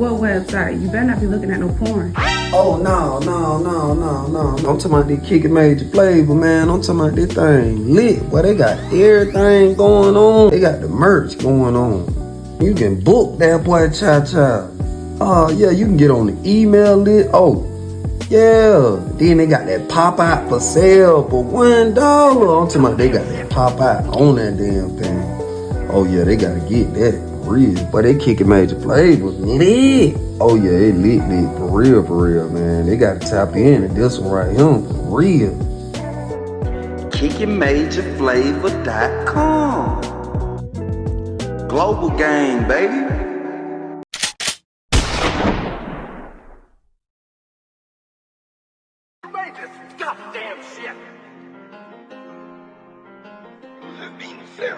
What website? You better not be looking at no porn. Oh, no. I'm talking about this Kicking Major Flavor, man. I'm talking about this thing lit. Well, they got everything going on. They got the merch going on. You can book that boy Cha-Cha. Yeah, you can get on the email list. Oh, yeah. Then they got that pop-out for sale for $1. I'm talking about they got that pop-out on that damn thing. Oh, yeah, they got to get that. Real. But they Kicking Major Flavors lit. Oh yeah, it lit for real, man. They gotta tap in to this one right here for real. KickingMajorFlavor.com. Global gang, baby. Goddamn shit. Being fair.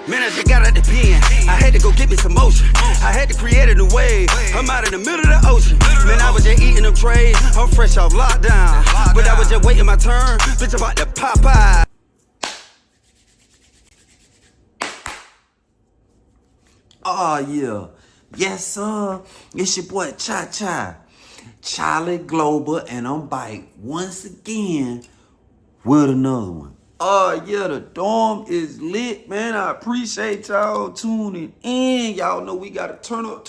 Man, I just got out the pen. I had to go get me some motion. I had to create a new wave. I'm out in the middle of the ocean. Man, I was just eating them trays. I'm fresh off lockdown. But I was just waiting my turn. Bitch, about to pop out. Oh yeah. Yes, sir. It's your boy Cha-Cha. Charlie Global, and I'm back once again with another one. Oh yeah, the dorm is lit, man. I appreciate y'all tuning in. Y'all know we gotta turn up.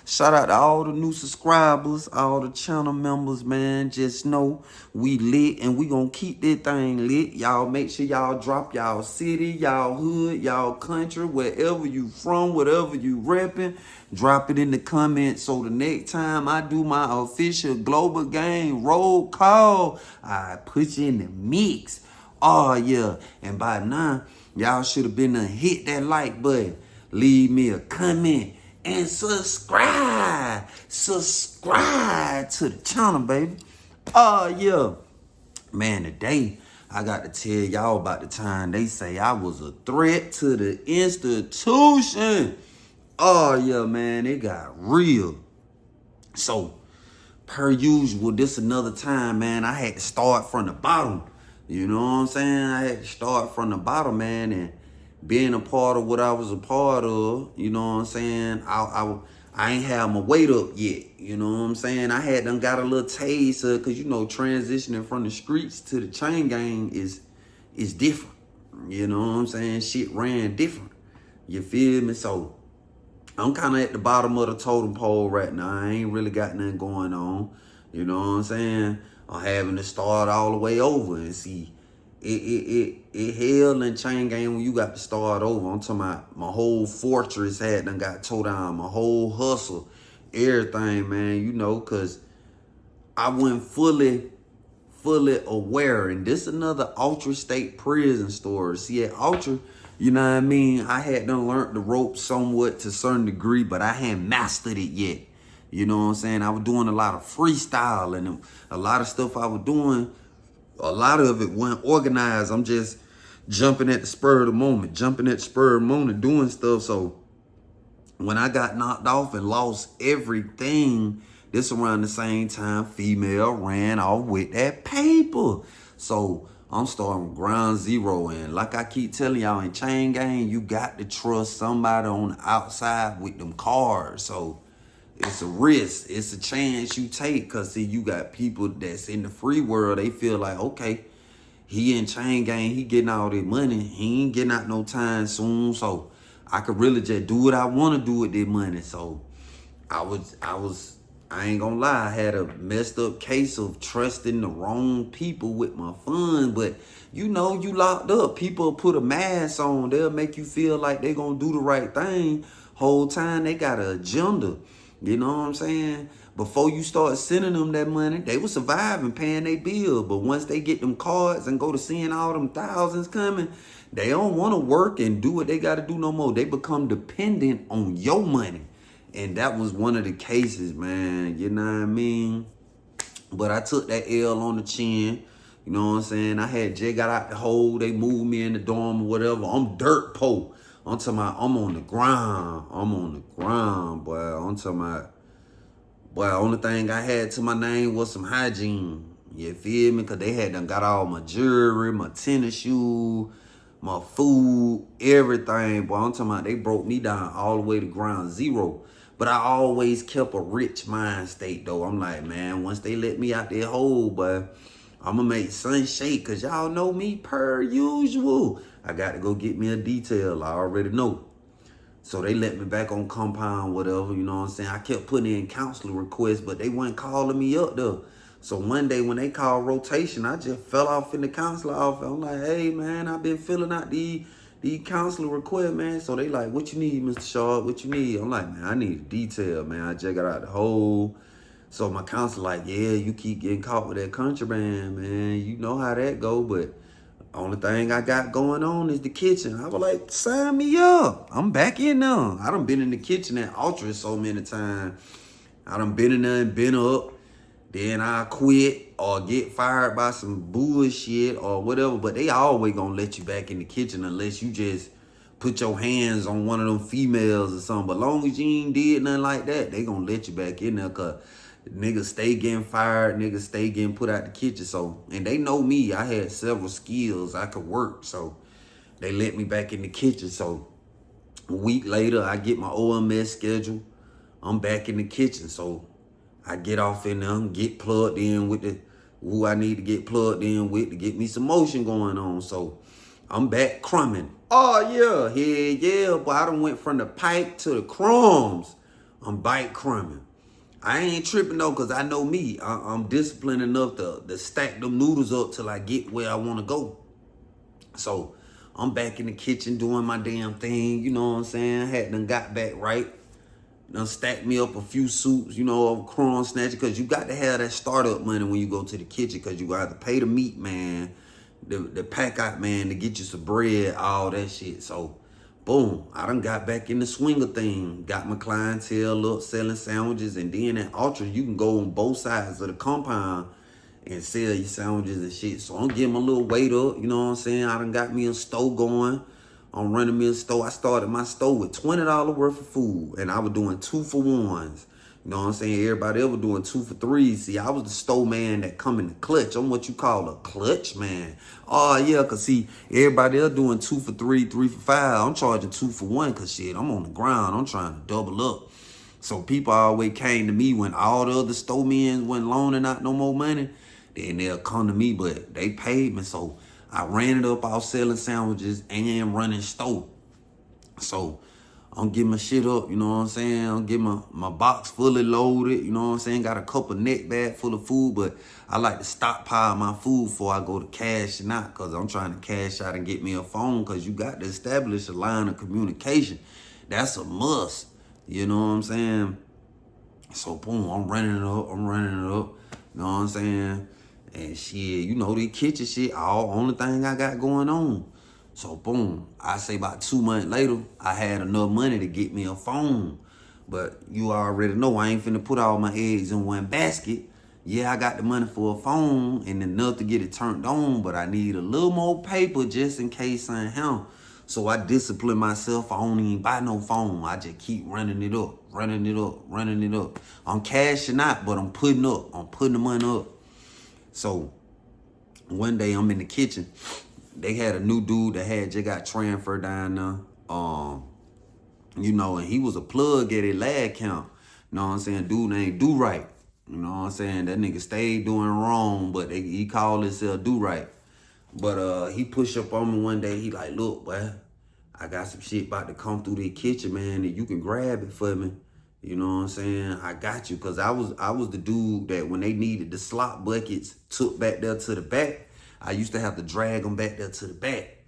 Shout out to all the new subscribers, all the channel members, man. Just know we lit and we gonna keep this thing lit. Y'all make sure y'all drop y'all city, y'all hood, y'all country, wherever you from, whatever you repping. Drop it in the comments so the next time I do my official Global Gang roll call, I put you in the mix. Oh, yeah. And by now, y'all should have been to hit that like button. Leave me a comment and subscribe. Subscribe to the channel, baby. Oh, yeah. Man, today, I got to tell y'all about the time they say I was a threat to the institution. Oh, yeah, man, it got real. So, per usual, this another time, man, I had to start from the bottom. You know what I'm saying? I had to start from the bottom, man, and being a part of what I was a part of, you know what I'm saying? I ain't have my weight up yet, you know what I'm saying? I had done got a little taste of, because, you know, transitioning from the streets to the chain gang is different. You know what I'm saying? Shit ran different. You feel me? So, I'm kind of at the bottom of the totem pole right now. I ain't really got nothing going on. You know what I'm saying? I'm having to start all the way over and see. It hell and chain gang when you got to start over. I'm talking about my whole fortress had done got tore down. My whole hustle, everything, man. You know, because I wasn't fully aware. And this another Ultra State Prison story. See, at Ultra, you know what I mean? I had done learned the ropes somewhat to a certain degree, but I hadn't mastered it yet. You know what I'm saying? I was doing a lot of freestyle and a lot of stuff I was doing. A lot of it wasn't organized. I'm just jumping at the spur of the moment, doing stuff. So when I got knocked off and lost everything, this around the same time female ran off with that paper. So I'm starting ground zero. And like I keep telling y'all, in chain gang, you got to trust somebody on the outside with them cards. So it's a risk. It's a chance you take. Because, see, you got people that's in the free world. They feel like, okay, he in chain gang. He getting all this money. He ain't getting out no time soon. So I could really just do what I want to do with this money. So I ain't gonna lie, I had a messed up case of trusting the wrong people with my funds. But, you know, you locked up. People put a mask on. They'll make you feel like they gonna do the right thing. Whole time they got an agenda. You know what I'm saying? Before you start sending them that money, they were surviving, paying their bill. But once they get them cards and go to seeing all them thousands coming, they don't want to work and do what they got to do no more. They become dependent on your money. And that was one of the cases, man. You know what I mean? But I took that L on the chin. You know what I'm saying? I had Jay got out the hole. They moved me in the dorm or whatever. I'm dirt poor. I'm talking about I'm on the ground. I'm on the ground, boy. I'm talking about, boy, only thing I had to my name was some hygiene. You feel me? Because they had done got all my jewelry, my tennis shoes, my food, everything. Boy, I'm talking about they broke me down all the way to ground zero. But I always kept a rich mind state, though. I'm like, man, once they let me out their hole, but I'm going to make sun shake because y'all know me per usual. I got to go get me a detail. I already know. So they let me back on compound, whatever, you know what I'm saying? I kept putting in counseling requests, but they weren't calling me up though. So one day when they called rotation, I just fell off in the counselor office. I'm like, hey man, I've been filling out the counseling request, man. So they like, what you need, Mr. Sharp? What you need? I'm like, man, I need a detail, man. I just got out the hole. So my counselor like, yeah, you keep getting caught with that contraband, man. You know how that go, but only thing I got going on is the kitchen. I was like, sign me up. I'm back in there. I done been in the kitchen at Ultra so many times. I done been in there and been up. Then I quit or get fired by some bullshit or whatever. But they always gonna let you back in the kitchen unless you just put your hands on one of them females or something. But long as you ain't did nothing like that, they gonna let you back in there because niggas stay getting fired, niggas stay getting put out the kitchen. So, and they know me. I had several skills I could work. So they let me back in the kitchen. So a week later, I get my OMS schedule. I'm back in the kitchen. So I get off in there, get plugged in with who I need to get plugged in with to get me some motion going on. So I'm back crumbing. Oh yeah, yeah. But I done went from the pipe to the crumbs. I'm bike crumbing. I ain't tripping though, cause I know me. I'm disciplined enough to stack them noodles up till I get where I want to go. So I'm back in the kitchen doing my damn thing. You know what I'm saying? Had done got back right. Done stacked me up a few soups, you know, of crumb snatcher, cause you got to have that startup money when you go to the kitchen, cause you got to pay the meat man, the pack out man to get you some bread, all that shit. So boom, I done got back in the swinger thing. Got my clientele up selling sandwiches. And then at Ultra, you can go on both sides of the compound and sell your sandwiches and shit. So I'm getting my little weight up, you know what I'm saying? I done got me a store going. I'm running me a store. I started my store with $20 worth of food. And I was doing 2-for-1s. You know what I'm saying? Everybody else was doing 2-for-3s. See, I was the store man that come in the clutch. I'm what you call a clutch man. Oh, yeah, because see, everybody else doing 2-for-3, 3-for-5. I'm charging 2-for-1 because shit, I'm on the ground. I'm trying to double up. So people always came to me when all the other store men wasn't loaning out no more money. Then they'll come to me, but they paid me. So I ran it up out selling sandwiches and running store. So I'm getting my shit up, you know what I'm saying? I'm getting my box fully loaded, you know what I'm saying? Got a couple neck bag full of food, but I like to stockpile my food before I go to cashing out, because I'm trying to cash out and get me a phone, because you got to establish a line of communication. That's a must, you know what I'm saying? So boom, I'm running it up, you know what I'm saying? And shit, you know, the kitchen shit, only thing I got going on. So boom, I say about 2 months later, I had enough money to get me a phone. But you already know I ain't finna put all my eggs in one basket. Yeah, I got the money for a phone and enough to get it turned on, but I need a little more paper just in case something happens. So I discipline myself. I don't even buy no phone. I just keep running it up. I'm cashing out, but I'm putting the money up. So one day I'm in the kitchen. They had a new dude that had just got transferred down there. You know, and he was a plug at his lad camp. You know what I'm saying? Dude named Do Right. You know what I'm saying? That nigga stayed doing wrong, but he called himself Do Right. But he pushed up on me one day. He like, look, boy, I got some shit about to come through the kitchen, man, and you can grab it for me. You know what I'm saying? I got you, because I was the dude that when they needed the slop buckets took back there to the back, I used to have to drag them back there to the back.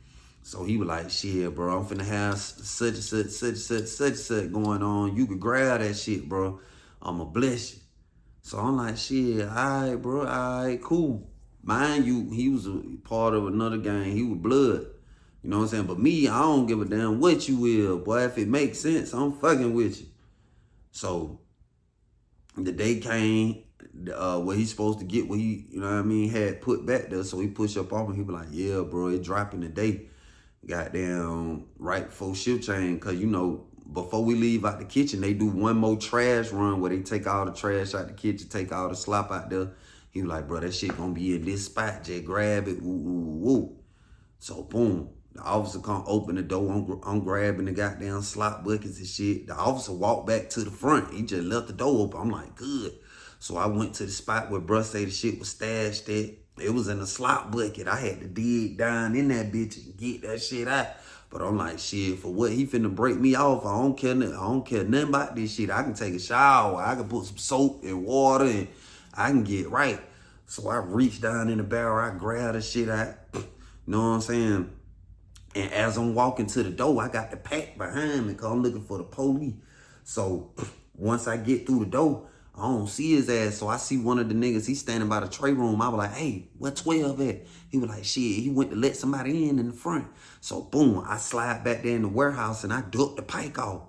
So he was like, shit, bro, I'm finna have such and such going on. You could grab that shit, bro. I'ma bless you. So I'm like, shit, all right, bro, all right, cool. Mind you, he was a part of another gang. He was blood. You know what I'm saying? But me, I don't give a damn what you will. Boy, if it makes sense, I'm fucking with you. So the day came where he's supposed to get what he, you know what I mean, had put back there. So he pushed up on me. He was like, yeah, bro, it dropping today. goddamn right before shift change, cause you know, before we leave out the kitchen, they do one more trash run where they take all the trash out the kitchen, take all the slop out there. He was like, bro, that shit gonna be in this spot. Just grab it, woo, woo, woo. So boom, the officer come open the door. I'm grabbing the goddamn slop buckets and shit. The officer walked back to the front. He just left the door open. I'm like, good. So I went to the spot where bruh say the shit was stashed at. It was in a slop bucket. I had to dig down in that bitch and get that shit out. But I'm like, shit, for what he finna break me off? I don't care nothing about this shit. I can take a shower. I can put some soap and water and I can get right. So I reached down in the barrel. I grabbed the shit out. You know what I'm saying? And as I'm walking to the door, I got the pack behind me because I'm looking for the police. So once I get through the door, I don't see his ass. So I see one of the niggas, he's standing by the tray room. I was like, hey, where 12 at? He was like, shit, he went to let somebody in the front. So boom, I slide back there in the warehouse and I duck the pike off.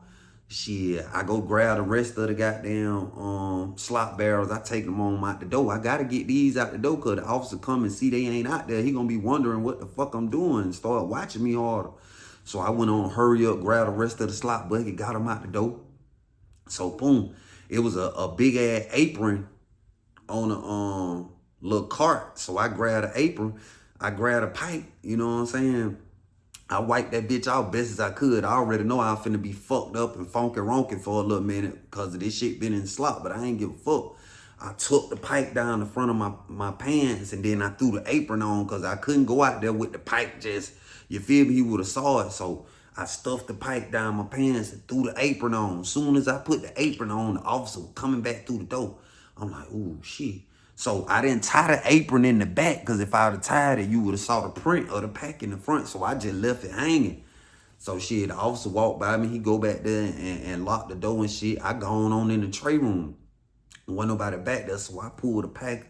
Shit, I go grab the rest of the goddamn slop barrels. I take them on out the door. I gotta get these out the door because the officer come and see they ain't out there. He gonna be wondering what the fuck I'm doing and start watching me harder. So I went on, hurry up, grab the rest of the slop bucket, got them out the door. So boom, it was a big ass apron on a little cart. So I grabbed an apron, I grabbed a pipe, you know what I'm saying? I wiped that bitch out best as I could. I already know I was finna be fucked up and funky ronking for a little minute because of this shit been in slop, but I ain't give a fuck. I took the pipe down the front of my pants and then I threw the apron on because I couldn't go out there with the pipe just, you feel me, he would have saw it. So I stuffed the pipe down my pants and threw the apron on. As soon as I put the apron on, the officer was coming back through the door. I'm like, ooh, shit. So I didn't tie the apron in the back because if I would have tied it, you would have saw the print of the pack in the front. So I just left it hanging. So shit, the officer walked by me. He go back there and lock the door and shit. I gone on in the tray room. Wasn't nobody back there. So I pulled the pack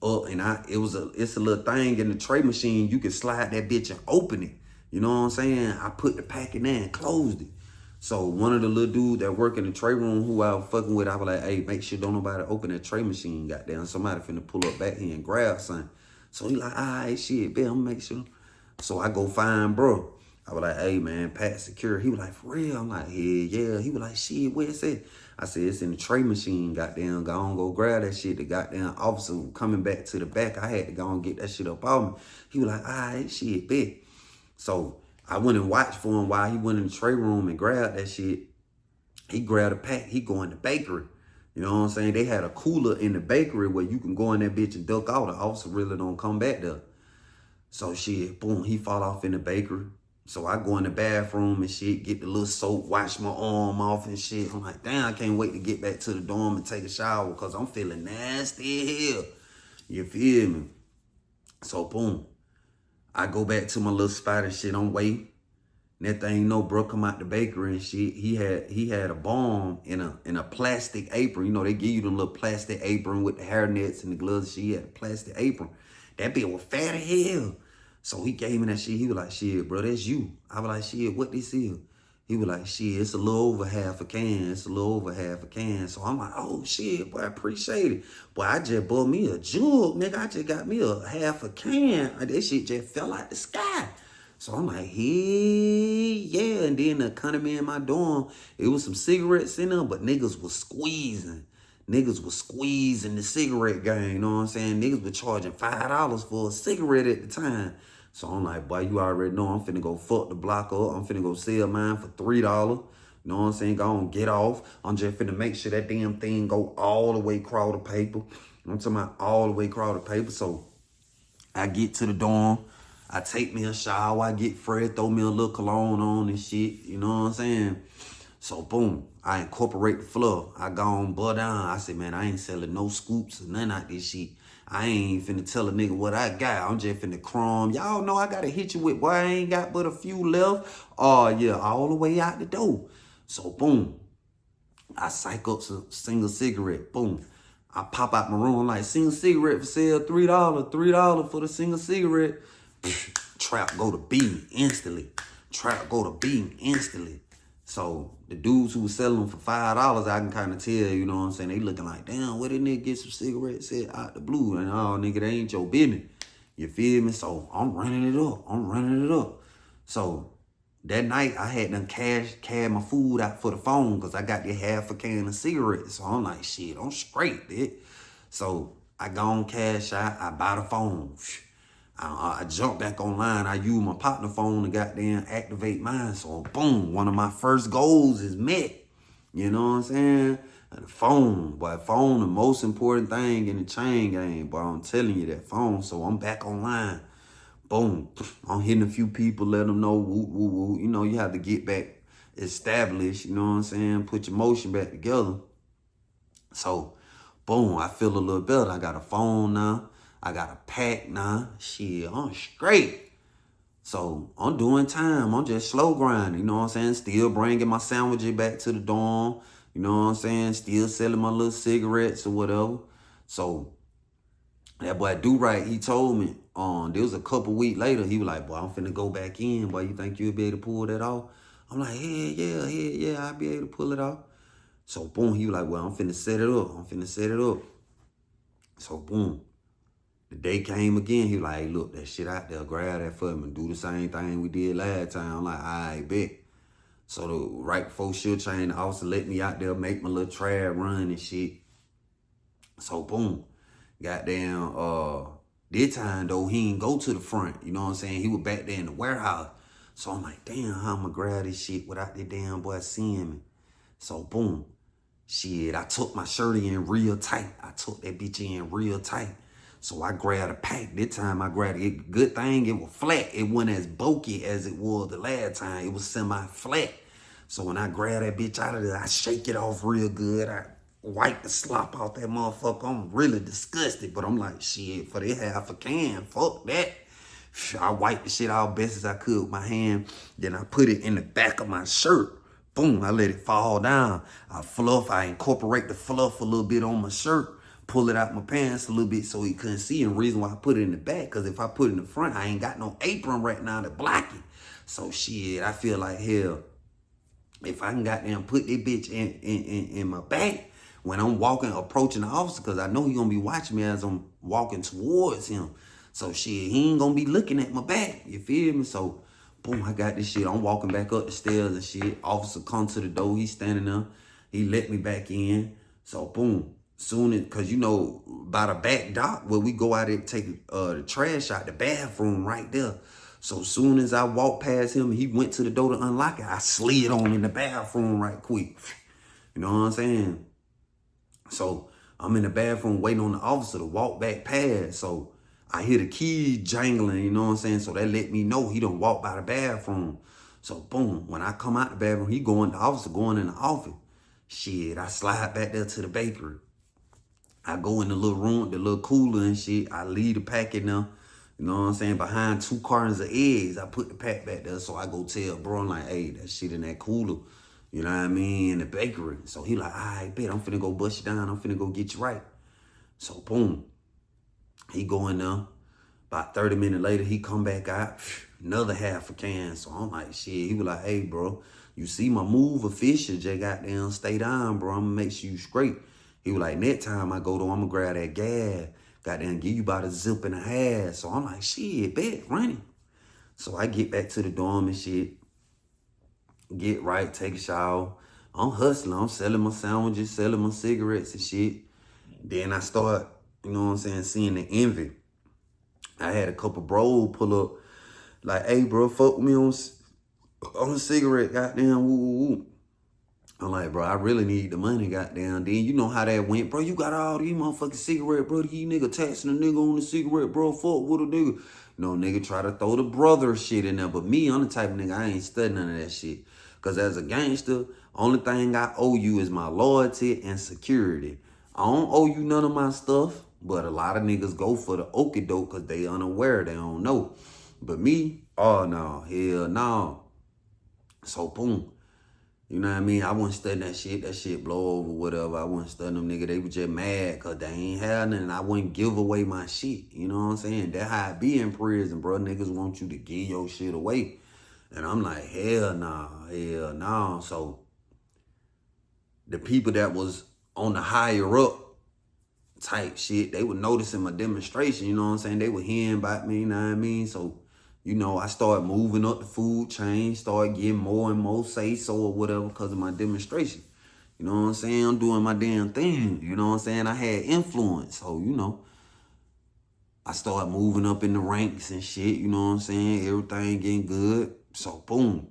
up and it's a little thing in the tray machine. You can slide that bitch and open it. You know what I'm saying? I put the pack in there and closed it. So one of the little dudes that work in the tray room who I was fucking with, I was like, hey, make sure don't nobody open that tray machine, goddamn. Somebody finna pull up back here and grab something. So he like, all right, shit, bet, I'm gonna make sure. So I go find bro. I was like, hey, man, Pat secure. He was like, for real? I'm like, yeah. He was like, shit, where it's at? I said, it's in the tray machine, goddamn. Go on, go grab that shit. The goddamn officer coming back to the back. I had to go and get that shit up on me. He was like, all right, shit, bet. So I went and watched for him while he went in the tray room and grabbed that shit. He grabbed a pack. He go in the bakery. You know what I'm saying? They had a cooler in the bakery where you can go in that bitch and duck out. The officer really don't come back there. So shit, boom, he fall off in the bakery. So I go in the bathroom and shit, get the little soap, wash my arm off and shit. I'm like, damn, I can't wait to get back to the dorm and take a shower because I'm feeling nasty as hell. You feel me? So boom. I go back to my little spot and shit. I'm waiting. That thing, no, bro, come out the bakery and shit. He had a bomb in a plastic apron. You know, they give you them little plastic apron with the hair nets and the gloves. She had a plastic apron. That bitch was fat as hell. So he gave me that shit. He was like, shit, bro, that's you. I was like, shit, what this is? He was like, shit, it's a little over half a can. It's a little over half a can. So I'm like, oh, shit, boy, I appreciate it. Boy, I just bought me a jug, nigga. I just got me a half a can. That shit just fell out the sky. So I'm like, hey, yeah. And then the kind of me in my dorm, it was some cigarettes in there, but niggas was squeezing. Niggas was squeezing the cigarette game, you know what I'm saying? Niggas were charging $5 for a cigarette at the time. So I'm like, boy, you already know I'm finna go fuck the block up. I'm finna go sell mine for $3. You know what I'm saying? Go on, get off. I'm just finna make sure that damn thing go all the way across the paper. I'm talking about all the way across the paper. So I get to the dorm. I take me a shower. I get fresh, throw me a little cologne on and shit. You know what I'm saying? So boom, I incorporate the fluff. I go on, butt down. I said, man, I ain't selling no scoops or nothing out this shit. I ain't finna tell a nigga what I got. I'm just finna crumb. Y'all know I gotta hit you with, boy, I ain't got but a few left. Oh, yeah, all the way out the door. So, boom. I psych up some single cigarette. Boom. I pop out my room like, single cigarette for sale, $3. $3 for the single cigarette. Trap go to beam instantly. Trap go to beam instantly. So the dudes who was selling them for $5, I can kind of tell, you know what I'm saying? They looking like, damn, where did nigga get some cigarettes at out the blue? And oh, nigga, they ain't your business. You feel me? So I'm running it up. So that night I had done carry my food out for the phone because I got the half a can of cigarettes. So I'm like, shit, I'm straight, bitch. So I go on cash out, I buy the phone. I jump back online. I use my partner phone to goddamn activate mine. So boom, one of my first goals is met. You know what I'm saying? And the phone, boy, phone the most important thing in the chain game. But I'm telling you that phone. So I'm back online. Boom, I'm hitting a few people, let them know, woo, woo, woo. You know, you have to get back established, you know what I'm saying? Put your motion back together. So, boom, I feel a little better. I got a phone now. I got a pack now. Shit, I'm straight. So, I'm doing time. I'm just slow grinding, you know what I'm saying? Still bringing my sandwiches back to the dorm. You know what I'm saying? Still selling my little cigarettes or whatever. So, that boy Do Right, he told me, there was a couple weeks later, he was like, boy, I'm finna go back in. Boy, you think you'll be able to pull that off? I'm like, yeah, I'll be able to pull it off. So, boom, he was like, well, I'm finna set it up. So, boom, the day came again. He was like, hey, look, that shit out there, grab that for me and do the same thing we did last time. I'm like, all right, bet. So, right before she'll change, the officer let me out there make my little trad run and shit. So, boom. Goddamn, this time though, he ain't go to the front. You know what I'm saying? He was back there in the warehouse. So I'm like, damn, how I'ma grab this shit without that damn boy seeing me? So boom. Shit, I took my shirt in real tight. I took that bitch in real tight. So I grabbed a pack. This time I grabbed it. Good thing it was flat. It wasn't as bulky as it was the last time. It was semi-flat. So when I grab that bitch out of there, I shake it off real good. I wipe the slop off that motherfucker. I'm really disgusted, but I'm like, shit, for this half a can, fuck that. I wiped the shit off best as I could with my hand. Then I put it in the back of my shirt. Boom, I let it fall down. I incorporate the fluff a little bit on my shirt, pull it out my pants a little bit so he couldn't see. And the reason why I put it in the back, because if I put it in the front, I ain't got no apron right now to block it. So shit, I feel like hell, if I can goddamn put this bitch in my back, when I'm approaching the officer, because I know he gonna be watching me as I'm walking towards him. So shit, he ain't gonna be looking at my back. You feel me? So boom, I got this shit. I'm walking back up the stairs and shit. Officer come to the door. He standing there. He let me back in. So boom, soon as, cause you know, by the back dock where we go out there take the trash out, the bathroom right there. So soon as I walked past him, he went to the door to unlock it. I slid on in the bathroom right quick. You know what I'm saying? So I'm in the bathroom waiting on the officer to walk back past. So I hear the keys jangling, you know what I'm saying? So that let me know he done walked by the bathroom. So boom, when I come out the bathroom, the officer going in the office. Shit, I slide back there to the bakery. I go in the little room, the little cooler and shit. I leave the pack in there, you know what I'm saying? Behind 2 cartons of eggs, I put the pack back there. So I go tell bro, I'm like, hey, that shit in that cooler. You know what I mean? In the bakery. So he like, all right, bet, I'm finna go bust you down. I'm finna go get you right. So boom. He go in there. About 30 minutes later, he come back out. Another half a can. So I'm like, shit. He was like, hey, bro, you see my move official. Just goddamn stay down, bro. I'm gonna make sure you straight. He was like, next time I go to, I'm gonna grab that gas. Goddamn, give you about a zip and a half. So I'm like, shit, bet, running. So I get back to the dorm and shit. Get right, take a shower. I'm hustling. I'm selling my sandwiches, selling my cigarettes and shit. Then I start, you know what I'm saying, seeing the envy. I had a couple bros pull up, like, hey, bro, fuck with me on a cigarette, goddamn, woo, woo, woo. I'm like, bro, I really need the money, goddamn. Then you know how that went, bro. You got all these motherfucking cigarette, bro. These nigga taxing a nigga on the cigarette, bro. Fuck with a nigga. You know, nigga try to throw the brother shit in there. But me, I'm the type of nigga, I ain't studying none of that shit. Because as a gangster, only thing I owe you is my loyalty and security. I don't owe you none of my stuff, but a lot of niggas go for the okie doke because they unaware, they don't know. But me, oh no, hell no. So boom. You know what I mean? I wasn't studying that shit. That shit blow over, whatever. I wasn't studying them nigga. They was just mad because they ain't had nothing. I wouldn't give away my shit. You know what I'm saying? That's how I be in prison, bro. Niggas want you to give your shit away. And I'm like, hell nah. So the people that was on the higher up type shit, they were noticing my demonstration, you know what I'm saying? They were hearing about me, you know what I mean? So you know, I started moving up the food chain, started getting more and more say-so or whatever because of my demonstration. You know what I'm saying? I'm doing my damn thing. You know what I'm saying? I had influence. So, you know, I started moving up in the ranks and shit. You know what I'm saying? Everything getting good. So, boom.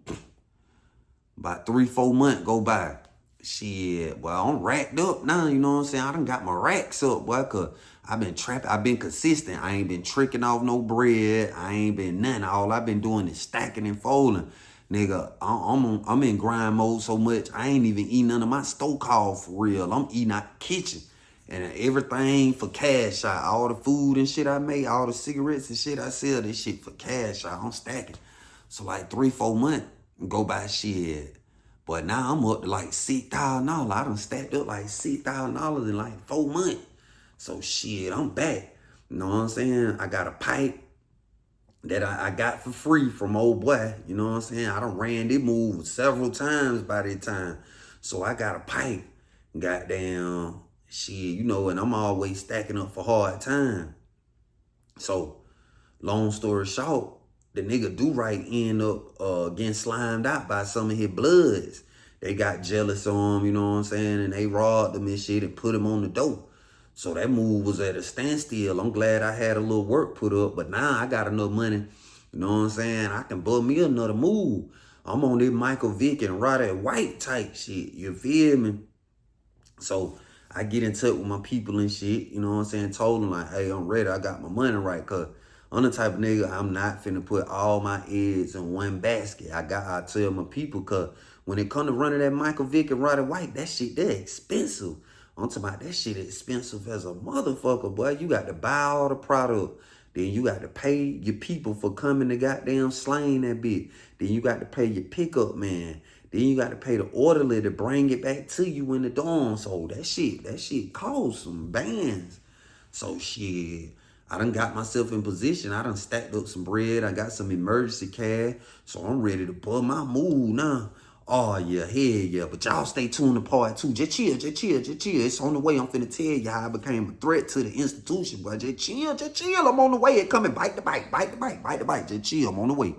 About 3-4 months go by. Shit, well, I'm racked up now, you know what I'm saying? I done got my racks up, boy, cause I've been trapping. I've been consistent. I ain't been tricking off no bread. I ain't been nothing. All I've been doing is stacking and folding. Nigga, I'm in grind mode so much, I ain't even eating none of my store call for real. I'm eating out the kitchen. And everything for cash out. All the food and shit I make, all the cigarettes and shit I sell, this shit for cash out. I'm stacking. So like 3-4 months go by shit. But now I'm up to like $6,000. I done stacked up like $6,000 in like 4 months. So shit, I'm back. You know what I'm saying? I got a pipe that I got for free from old boy. You know what I'm saying? I done ran this move several times by that time. So I got a pipe. Goddamn shit, you know, and I'm always stacking up for hard time. So long story short, the nigga do right end up getting slimed out by some of his bloods. They got jealous of him, you know what I'm saying? And they robbed him and shit and put him on the dope. So that move was at a standstill. I'm glad I had a little work put up, but now I got enough money, you know what I'm saying? I can bust me another move. I'm on this Michael Vick and Roddy White type shit, you feel me? So I get in touch with my people and shit, you know what I'm saying? Told them like, hey, I'm ready. I got my money right, cause I'm the type of nigga, I'm not finna put all my eggs in one basket. I tell my people, cause when it come to running that Michael Vick and Roddy White, that shit, that expensive. I'm talking about that shit expensive as a motherfucker, boy. You got to buy all the product. Then you got to pay your people for coming to goddamn slaying that bitch. Then you got to pay your pickup man. Then you got to pay the orderly to bring it back to you in the dorm. So that shit costs some bands. So shit, I done got myself in position. I done stacked up some bread. I got some emergency cash. So I'm ready to pull my move now. Oh, yeah, hell yeah. But y'all stay tuned to part 2. Just chill. It's on the way. I'm finna tell you how I became a threat to the institution, boy. Just chill. I'm on the way. It coming. Bite the bite. Just chill. I'm on the way.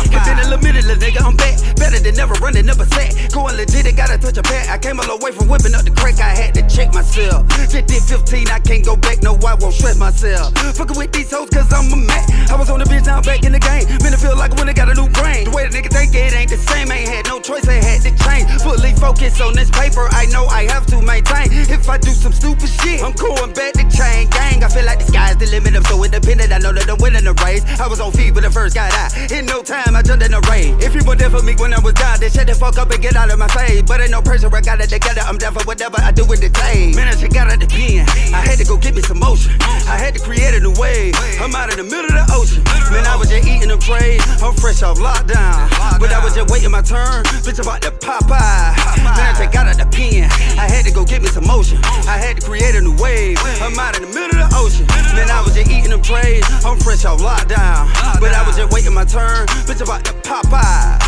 It's been a little minute, little nigga, I'm back. Better than never running up a sack. Going legit, I gotta touch a pad. I came a long way from whipping up the crack. I had to check myself. Just did 15, I can't go back. No, I won't stress myself. Fucking with these hoes, cause I'm a man. I was on the bitch, now I'm back in the game. Man, I feel like when I got a new brain. The way the nigga think it ain't the same. Ain't had no choice, I had to change. Fully focused on this paper, I know I have to maintain. If I do some stupid shit, I'm going back to chain gang. I feel like the sky's the limit, I'm so independent. I know that I'm winning the race. I was on feet when I first got out. In no time, I jumped in the rain. If you were there for me when I was down, then shut the fuck up and get out of my face. But ain't no pressure, I got it together. I'm down for whatever I do with the day. Man, I just got out the pen. I had to go get me some motion. I had to create a new wave. I'm out in the middle of the ocean. Man, I was just eating them trays. I'm fresh off lockdown. But I was just waiting my turn. Bitch, I'm about to pop out. Man, I just got out the pen. I had to go get me some motion. I had to create a new wave. I'm out in the middle of the ocean. Man, I was just eating them trays. I'm fresh off lockdown. But I was just waiting my turn. Bitch, I'm about to pop out.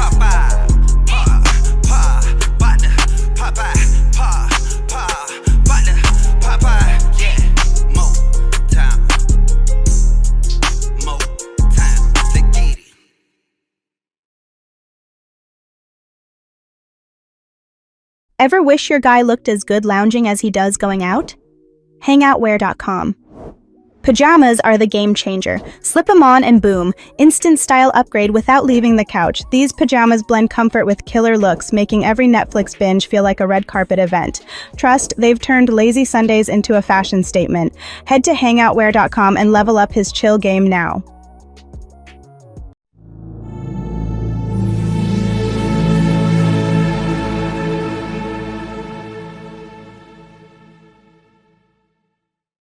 Ever wish your guy looked as good lounging as he does going out? Hangoutwear.com. Pajamas are the game changer. Slip them on and boom, instant style upgrade without leaving the couch. These pajamas blend comfort with killer looks, making every Netflix binge feel like a red carpet event. Trust, they've turned lazy Sundays into a fashion statement. Head to hangoutwear.com and level up his chill game now.